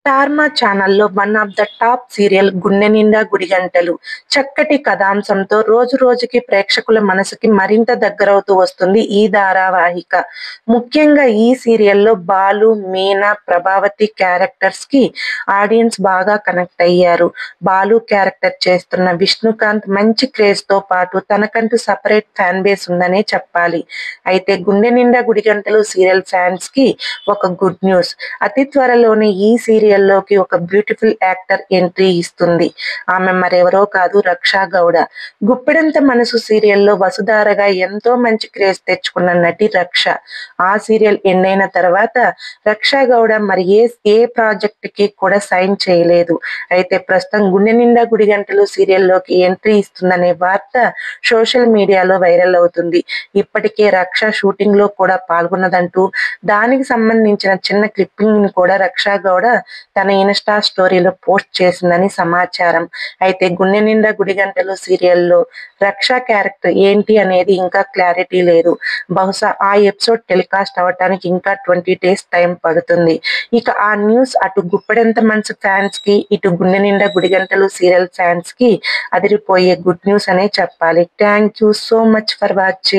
స్టార్మా ఛానల్లో one of the top serial 'గుండె నిండా గుడిగంటలు'. చక్కటి కథాంశంతో రోజు రోజుకి ప్రేక్షకుల మనసుకి మరింత దగ్గరవుతూ వస్తుంది ఈ ధారావాహిక. ముఖ్యంగా ఈ సీరియల్లో బాలు, మీనా, ప్రభావతి క్యారెక్టర్స్ కి ఆడియన్స్ బాగా కనెక్ట్ అయ్యారు. బాలు క్యారెక్టర్ చేస్తున్న విష్ణుకాంత్ మంచి క్రేజ్ తో పాటు తనకంటూ సపరేట్ ఫ్యాన్ బేస్ ఉందనే చెప్పాలి. అయితే 'గుండె నిండా గుడిగంటలు' సీరియల్ ఫ్యాన్స్ కి ఒక గుడ్ న్యూస్. అతి త్వరలోనే ఈ సీరియల్లోకి ఒక బ్యూటిఫుల్ యాక్టర్ ఎంట్రీ ఇస్తుంది. ఆమె మరెవరో కాదు, రక్షా గౌడ. 'గుప్పెడంత మనసు' సీరియల్లో వసుధారగా ఎంతో మంచి క్రేజ్ తెచ్చుకున్న నటి రక్ష. ఆ సీరియల్ ఎండ్ అయిన తర్వాత రక్షా గౌడ మరి ఏ ప్రాజెక్ట్ కి కూడా సైన్ చేయలేదు. అయితే ప్రస్తుతం 'గుండె నిండా గుడిగంటలు' సీరియల్లోకి ఎంట్రీ ఇస్తుందనే వార్త సోషల్ మీడియాలో వైరల్ అవుతుంది. ఇప్పటికే రక్ష షూటింగ్ లో కూడా పాల్గొన్నదంటూ దానికి సంబంధించిన చిన్న క్లిప్పింగ్ ని కూడా రక్షా గౌడ తన ఇన్స్టా స్టోరీలో పోస్ట్ చేసిందని సమాచారం. అయితే 'గుండె నిండా గుడిగంటలు' సీరియల్లో రక్ష క్యారెక్టర్ ఏంటి అనేది ఇంకా క్లారిటీ లేదు. బహుశా ఆ ఎపిసోడ్ టెలికాస్ట్ అవటానికి ఇంకా 20 days టైం పడుతుంది. ఇక ఆ న్యూస్ అటు 'గుప్పెడంత మనసు' ఫ్యాన్స్ కి, ఇటు 'గుండె నిండా గుడిగంటలు' సీరియల్ ఫ్యాన్స్ కి అదిరిపోయే గుడ్ న్యూస్ అనే చెప్పాలి. Thank you so much for watching.